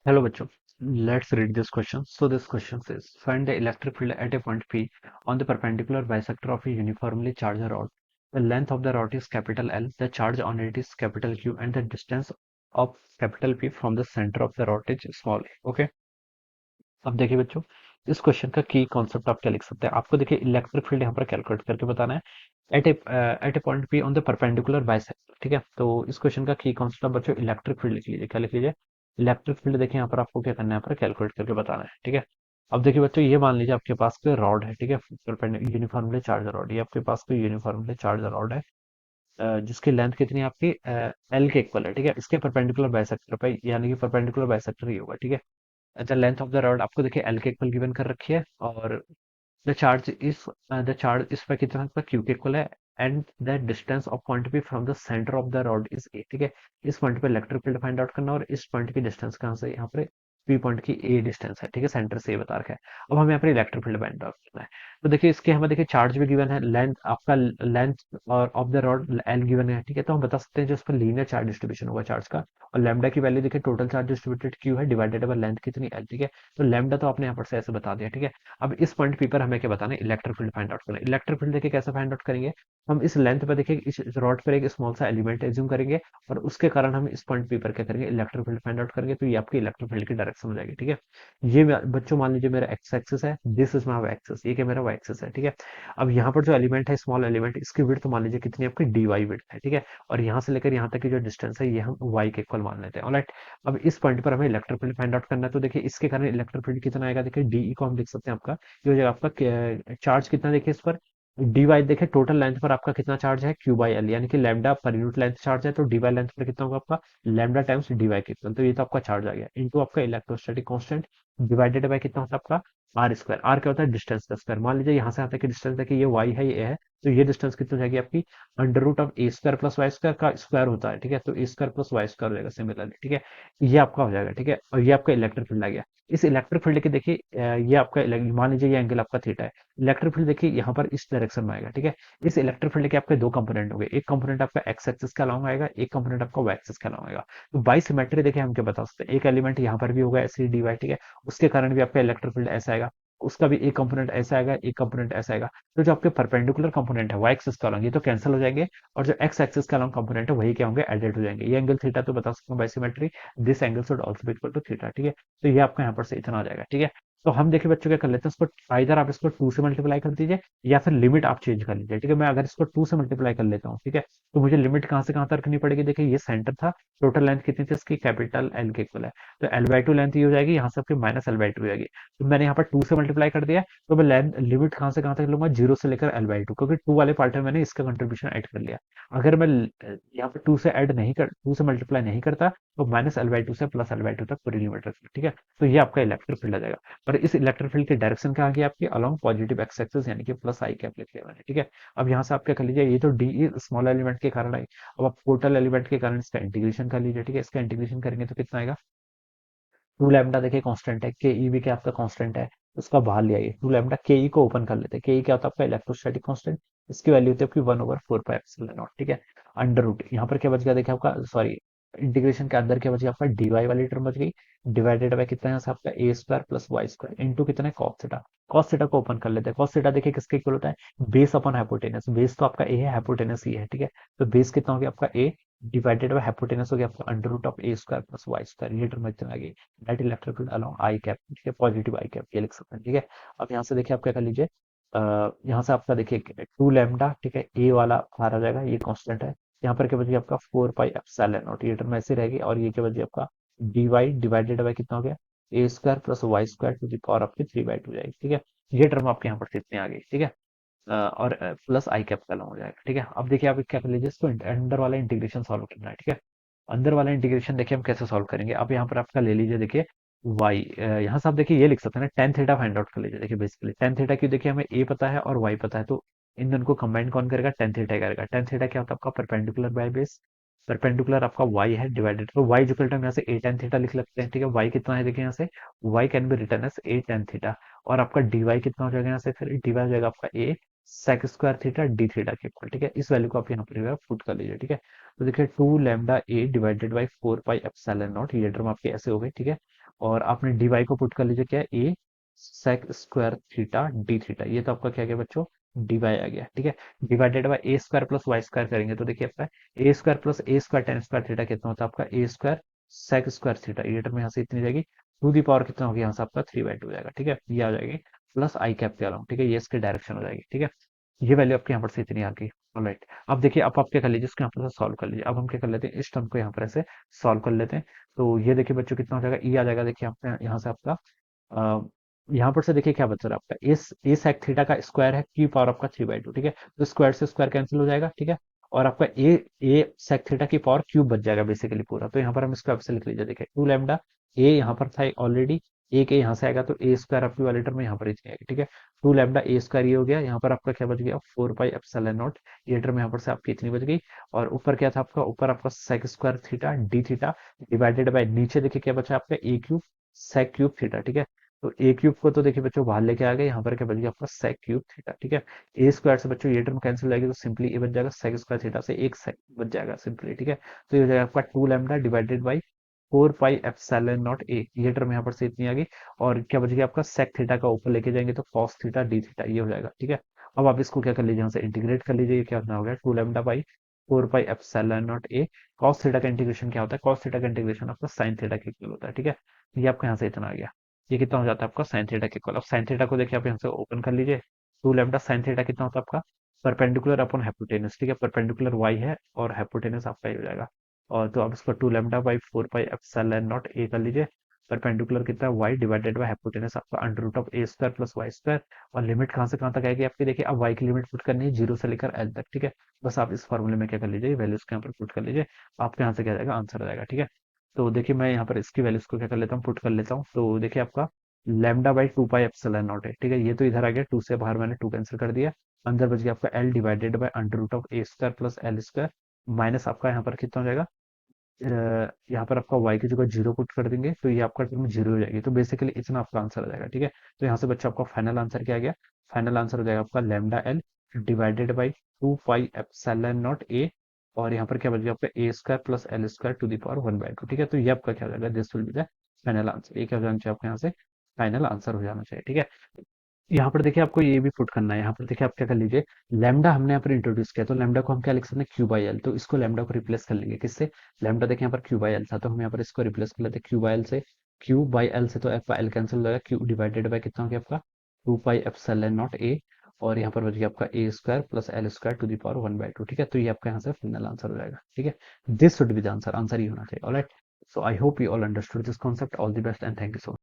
Hello बच्चों, let's read this question. So this question says, find the electric field at a point P on the perpendicular bisector of a uniformly charged rod. The length of the rod is capital L, the charge on it is capital Q, and the distance of capital P from the center of the rod is small a. Okay. अब देखिए बच्चों, इस question का की concept आप क्या लिख सकते हैं। आपको देखिए इलेक्ट्रिक फील्ड यहाँ पर कैलकुलेट करके बताना है at a point P on the perpendicular bisector. ठीक है, तो इस क्वेश्चन का की कॉन्सेप्ट बच्चों इलेक्ट्रिक फील्ड लिख लीजिए। क्या लिख लीजिए? Electric field. देखिए यहाँ पर आपको क्या करना है, यहाँ पर कैलकुलेट करके बताना है। ठीक है, अब देखिए बच्चों, ये मान लीजिए आपके पास कोई रॉड है। ठीक है, यूनिफॉर्मली चार्ज रॉड, ये आपके पास कोई यूनिफॉर्मली चार्ज रॉड है, जिसकी लेंथ कितनी है आपकी एल के इक्वल है। ठीक है, इसके परपेंडिकुलर बाइसेक्टर पे, यानी कि परपेंडिकुलर बाइसेक्टर ही होगा। ठीक है, the length of the rod आपको देखिए एल के इक्वल गिवन कर रखी है, और द चार्ज इस पर कितना आपका क्यू के इक्वल है, and the distance of point B from the centre of the rod is a. ठीक है, इस पॉइंट पे इलेक्ट्रिक फील्ड फाइंड आउट करना, और इस पॉइंट की डिस्टेंस कहाँ से, यहाँ पर पी पॉइंट की ए डिस्टेंस है। ठीक है, सेंटर से ए बता रखा है। अब हमें यहाँ पर इलेक्ट्रिक फील्ड फाइंड आउट करना है। तो देखिए इसके हमें देखिए चार्ज भी गिवन है, लेंथ आपका लेंथ और of the rod L given है। ठीक है, तो हम बता सकते हैं जो इस पर लीनियर चार्ज डिस्ट्रीब्यूशन होगा चार्ज का, और लैम्डा की वैल्यू देखिए टोटल चार्ज डिस्ट्रीब्यूटेड क्यू है, डिवाइडेड बाय लेंथ कितनी एल। ठीक है, तो लैम्डा तो आपने यहाँ पर से ऐसे बता दिया। ठीक है, अब इस पॉइंट पी पर हमें क्या बताना है, इलेक्ट्रिक फील्ड फाइंड आउट करना है। इलेक्ट्रिक फील्ड देखिए कैसे फाइंड आउट करेंगे, हम इस लेंथ पर देखिए इस रॉड पर एक स्मॉल सा एलिमेंट एज्यूम करेंगे, और उसके कारण हम इस पॉइंट पी पर क्या करेंगे, इलेक्ट्रिक फील्ड फाइंड आउट करेंगे। तो ये आपकी इलेक्ट्रिक फील्ड की डायरेक्शन हो जाएगी। ठीक है, ये बच्चों मान लीजिए मेरा एक्स एक्सिस है, दिस इज माई एक्सिस, ये क्या मेरा वाई एक्सिस है। ठीक है, अब यहाँ पर जो एलिमेंट है स्मॉल एलिमेंट, इसकी विड्थ मान लीजिए कितनी है आपकी डी वाई विड्थ है। ठीक है, और यहाँ से लेकर यहाँ तक की जो डिस्टेंस है ये हम वाई के इक्वल मान लेते हैं। ऑलराइट, अब इस पॉइंट पर हमें इलेक्ट्रिक फील्ड फाइंड आउट करना है। तो देखिए इसके कारण इलेक्ट्रिक फील्ड कितना आएगा, देखिए डी को हम लिख सकते हैं आपका, ये हो जाएगा आपका चार्ज कितना, देखिए इस पर डी वाई, देखिए टोटल लेंथ पर आपका कितना चार्ज है, क्यू बाई एल, यानी कि lambda per unit length charge है, तो डी वाई लेंथ पर कितना होगा आपका, लैम्डा टाइम्स डी वाई कितना, तो ये तो आपका चार्ज आ गया, इनटू आपका इलेक्ट्रोस्टैटिक कांस्टेंट डिवाइडेड बाय कितना होता है आपका आर स्क्वायर। आर क्या होता है, डिस्टेंस का स्क्वायर। मान लीजिए यहाँ से यहाँ तक की डिस्टेंस देखिए ये वाई है, ये है, तो ये डिस्टेंस कितनी हो जाएगी आपकी, under root of A square plus y square का स्क्वायर होता है। ठीक है, तो a square plus y square हो जाएगा सिमिलरली। ठीक है, ये आपका हो जाएगा। ठीक है, और ये आपका इलेक्ट्रिक फील्ड आ गया। इस इलेक्ट्रिक फील्ड के देखिए ये आपका मान लीजिए ये एंगल आपका थीटा है, इलेक्ट्रिक फील्ड देखिए यहाँ पर इस डायरेक्शन में आएगा। ठीक है, इस इलेक्ट्रिक फील्ड के आपके दो कंपोनेंट होंगे, एक कंपोनेंट आपका एक्स एक्सिस के अलोंग आएगा, एक कंपोनेंट आपका वाई एक्सिस के अलोंग आएगा। तो बाई सिमेट्री देखिए हम क्या बता सकते हैं, एक एलिमेंट यहाँ पर भी होगा ऐसे डी वाई। ठीक है, उसके कारण भी आपका इलेक्ट्रिक फील्ड ऐसा आएगा, उसका भी एक कंपोनेंट ऐसा आएगा, एक कंपोनेंट ऐसा आएगा। तो जो आपके परपेंडिकुलर कंपोनेंट है वाई एक्सिस के अलोंग, ये तो कैंसिल हो जाएंगे, और जो एक्स एक्सिस के अलोंग कंपोनेंट है वही क्या होंगे, एडेड हो जाएंगे। ये एंगल थीटा तो बता सकते हैं by symmetry, this angle should also be equal to theta. ठीक है, तो ये आपका यहाँ पर से इतना आ जाएगा। ठीक है, तो हम देखिए बच्चों क्या कर लेते हैं, इसको इधर आप इसको 2 से मल्टीप्लाई कर दीजिए, या फिर लिमिट आप चेंज कर लीजिए। ठीक है, मैं अगर इसको 2 से मल्टीप्लाई कर लेता हूँ, ठीक है, तो मुझे लिमिट कहाँ से कहाँ तक रखनी पड़ेगी, देखिए ये सेंटर था, टोटल लेंथ कितनी थी इसकी, कैपिटल एल के इक्वल है, तो एल बाई टू लेंथ ये हो जाएगी, यहाँ से आपकी माइनस एल बाई टू हो जाएगी। तो मैंने यहाँ पर 2 से मल्टीप्लाई कर दिया, तो मैं लेंथ लिमिट कहाँ से कहाँ तक लूंगा, 0 से लेकर एल बाई टू, क्योंकि 2 वाले पार्ट में मैंने इसका कंट्रीब्यूशन ऐड कर लिया। अगर मैं यहाँ पे 2 से ऐड नहीं कर 2 से मल्टीप्लाई नहीं करता, तो माइनस एल बाई टू से प्लस एल बाई टू तक पूरी लिमिट रखी। ठीक है, तो ये आपका इलेक्ट्रिक फील्ड आ जाएगा। और इस इलेक्ट्रिक फील्ड की डायरेक्शन कहाँ की आपकी, अलोंग पॉजिटिव एक्स एक्सिस, यानी कि प्लस आई कैप लिख लिया मैंने। ठीक है, अब यहाँ से आप क्या कर लीजिए, ये तो डी स्मॉल एलिमेंट के कारण आई, अब आप टोटल एलिमेंट के कारण इसका इंटीग्रेशन कर लीजिए। ठीक है, इसका इंटीग्रेशन करेंगे तो कितना आएगा, टू लैम्डा देखिए कांस्टेंट है, के ई भी क्या आपका कांस्टेंट है, उसका बाहर ले आइए। टू लैम्डा के ई को ओपन कर लेते हैं, के ई क्या होता है आपका इलेक्ट्रोस्टैटिक कांस्टेंट, इसकी वैल्यू होती है आपकी 1/4 पाई एप्सिलॉन नॉट। ठीक है, अंडर रूट, यहाँ पर क्या बच गया देखिए आपका, सॉरी, इंटीग्रेशन के अंदर क्या बच गया आपका, डी वाई वाली टर्म बच गई, डिवाइडेड बाय कितना है यहाँ से आपका a square plus y square into कितना है कॉस थीटा। कॉस थीटा को ओपन कर लेते हैं, कॉस थीटा देखिए किसके इक्वल होता है, बेस अपॉन हाइपोटेनस, बेस तो आपका ए है, हाइपोटेनस ई है। ठीक है, तो बेस कितना हो गया आपका ए, डिवाइडेड बाय हाइपोटेनस हो गया आपका under root of A square plus y square, ये टर्म इतना आ गई, net electric field along i cap. ठीक है, पॉजिटिव आई कैप ये लिख सकते हैं। ठीक है, अब यहाँ से देखिए आप क्या कर लीजिए, यहाँ से आपका देखिए टू लैम्डा, ठीक है, ए वाला बाहर आ जाएगा, ये कांस्टेंट है, यहाँ पर क्या बचेगा आपका 4 पाई एप्सिलॉन नॉट, ये टर्म ऐसे रहेगी, और ये क्या बचेगा आपका डी वाई डिवाइडेड बाय कितना हो गया, a square plus y square to the power आपकी 3/2 जाएगी। ठीक है, ये टर्म आपके यहाँ पर कितने आ गई। ठीक है, और प्लस आई कैप का हो जाएगा। ठीक है, अब देखिए आप क्या कर लीजिए, इसको अंदर वाला इंटीग्रेशन सॉल्व करना है। ठीक है, अंदर वाला इंटीग्रेशन देखिए हम कैसे सॉल्व करेंगे, अब यहाँ पर आपका ले लीजिए देखिए वाई, यहाँ से आप देखिए ये लिख सकते हैं ना, टेन थीटा फाइंड आउट कर लीजिए। देखिए बेसिकली टेन थीटा क्यों, देखिए हमें ए पता है और वाई पता है, तो इन दोनों को कंबाइन कौन करेगा, टेन थीटा करेगा। टेन थीटा क्या होता है आपका, परपेंडिकुलर बाय बेस, परपेंडिकुलर आपका वाई है, डिवाइडेड, तो वाई इक्वल टू हम यहाँ से ए टेन थीटा लिख सकते हैं। ठीक है, वाई कितना है देखिए यहाँ से, y can be written as a tan theta, और आपका डी वाई कितना हो जाएगा यहाँ से, फिर डी वाई हो जाएगा आपका a sec square theta d theta के इक्वल। ठीक है, इस वैल्यू को आप यहाँ पर पुट कर लीजिए। ठीक है, तो देखिए two lambda a divided by 4 pi epsilon naught, ये टर्म आपकी ऐसे हो गई। ठीक है, और आपने डी वाई को पुट कर लीजिए क्या, a sec square theta d theta, ये तो आपका क्या गया बच्चों, डी वाई आ गया, ठीक है। Divided by a square plus y square करेंगे तो देखिए आपका a square plus a square tan square theta कितना होता है आपका, a square sec square theta, ये टर्म यहाँ से इतनी जाएगी, टू दी पावर कितना होगा यहाँ से आपका 3/2 हो जाएगा, ठीक है। ये आ जाएगी प्लस आई कैप के अलाउंग, ठीक है, ये इसकी डायरेक्शन हो जाएगी, ठीक है। ये वैल्यू आपके यहाँ पर से इतनी आ गई। ऑलराइट, अब देखिए अब आप क्या कर लीजिए, इसको यहाँ पर सॉल्व कर लीजिए। अब हम क्या कर लेते हैं, इस टर्म को यहाँ पर ऐसे सॉल्व कर लेते हैं। तो ये देखिए बच्चों कितना हो जाएगा, ई आ जाएगा, देखिए आपका यहाँ से आपका यहाँ पर से देखिए क्या बच रहा है आपका, इस ए सेक थीटा का स्क्वायर है, की पावर आपका 3/2, ठीक है। तो स्क्वायर से स्क्वायर कैंसिल हो जाएगा, ठीक है। और आपका ए सेक थीटा की पावर क्यूब बच जाएगा बेसिकली पूरा। तो यहाँ पर हम इसको आपसे लिख लीजिए, देखिए 2 लैम्डा ए यहाँ पर था ऑलरेडी, एक ए यहाँ से आएगा तो ए स्क्वायर आपकी वाले टर्म में यहाँ पर इतनी आएगी, ठीक है। 2 लैम्डा ए स्क्वायर ये हो गया, यहाँ पर आपका क्या बच गया, 4 पाई एप्सिलॉन नॉट, ये टर्म यहाँ पर से आपकी इतनी बच गई। और ऊपर क्या था आपका, ऊपर आपका sec square theta d theta divided by नीचे देखिए क्या बचा आपका, a cube sec cube theta, ठीक है। तो ए क्यूब को तो देखिए बच्चों बाहर लेके आ गए, यहाँ पर क्या बच गया आपका सेक क्यूब थीटा, ठीक है। ए स्क्वायर से बच्चों ये टर्म कैंसिल हो जाएगी तो सिंपली ए बच जाएगा, सेक स्क्वायर थीटा से एक सेक बच जाएगा सिंपली, ठीक है। तो ये हो जाएगा आपका 2 lambda divided by 4 pi epsilon naught ए, ये टर्म यहाँ पर से इतनी आ गई। और क्या बच गया आपका, सेक थीटा का ऊपर लेके जाएंगे तो कॉस थीटा डी थीटा, ये हो जाएगा, ठीक है। अब आप इसको क्या कर लीजिए, यहाँ से इंटीग्रेट कर लीजिए, ये क्या हो गया 2 lambda by 4 pi epsilon naught A. Cos theta का इंटीग्रेशन क्या होता है, कॉस थीटा का इंटीग्रेशन आपका साइन थीटा के इक्वल होता है, ठीक है। ये आपका यहाँ से इतना आ गया, ये कितना हो जाता है आपका साइन थीटा के इक्वल। अब साइन थीटा को देखिए आप यहाँ से ओपन कर लीजिए, 2 लैम्डा साइन थीटा कितना होता है आपका, परपेंडिकुलर अपॉन हाइपोटेनस, ठीक है। परपेंडिकुलर वाई है और हाइपोटेनस आपका ये हो जाएगा। और तो आप इसको 2 lambda by 4 pi epsilon naught a कर लीजिए, परपेंडिकुलर कितना वाई डिवाइडेड बाय हाइपोटेनस आपका under root of A square plus y square. और लिमिट कहाँ से कहाँ तक आएगी आपकी, देखिए अब वाई की लिमिट पुट करनी है 0 से लेकर एल तक, ठीक है। बस आप इस फॉर्मूले में क्या कर लीजिए, वैल्यूज के यहाँ पर पुट कर लीजिए, आपके यहाँ से क्या जाएगा, आंसर आ जाएगा, ठीक है। तो देखिए मैं यहाँ पर इसकी वैल्यूज को क्या कर लेता हूँ, पुट कर लेता हूँ। तो देखिए आपका lambda by 2 pi epsilon not है, ठीक है। ये तो इधर आ गया, 2 से बाहर मैंने 2 कैंसिल कर दिया, अंदर बच गया आपका L divided by under root of A square plus L square, minus आपका यहाँ पर कितना हो जाएगा, यहाँ पर आपका y की जगह 0 पुट कर देंगे तो ये आपका टर्म 0 हो जाएगी। तो बेसिकली इतना आपका आंसर आ जाएगा, ठीक है। तो यहाँ से बच्चा आपका फाइनल आंसर क्या आ गया, फाइनल आंसर हो जाएगा आपका lambda l divided by 2 pi epsilon naught a. और यहाँ पर क्या बच गया आपका a square plus L square to the power 1/2, ठीक है। तो ये आपका क्या हो जाएगा, this will be the final answer, ये क्या हो जाना चाहिए आपके यहाँ से फाइनल आंसर हो जाना चाहिए, ठीक है। यहाँ पर देखिए आपको ये भी पुट करना है, यहाँ पर देखिए आप क्या कर लीजिए, लैम्डा हमने यहाँ पर इंट्रोड्यूस किया तो लैम्डा को हम क्या लिख सकते हैं, क्यू बाई एल। तो इसको लैम्डा को रिप्लेस कर लेंगे किससे, लैम्डा देखिए यहाँ पर क्यू बाई एल था तो हम यहाँ पर इसको रिप्लेस कर लेते हैं क्यू बाई एल से। क्यू बाई एल से तो आपका एल कैंसिल हो जाएगा, क्यू डिवाइडेड बाई कितना हो गया आपका 2 पाई एप्सिलॉन नॉट ए। और यहाँ पर बच गया आपका a square plus L square to the power 1/2, ठीक है। तो ये आपका यहाँ से फाइनल आंसर हो जाएगा, ठीक है। This should be the answer, answer ही होना चाहिए, alright. So I hope you all understood this concept, all the best and thank you so much.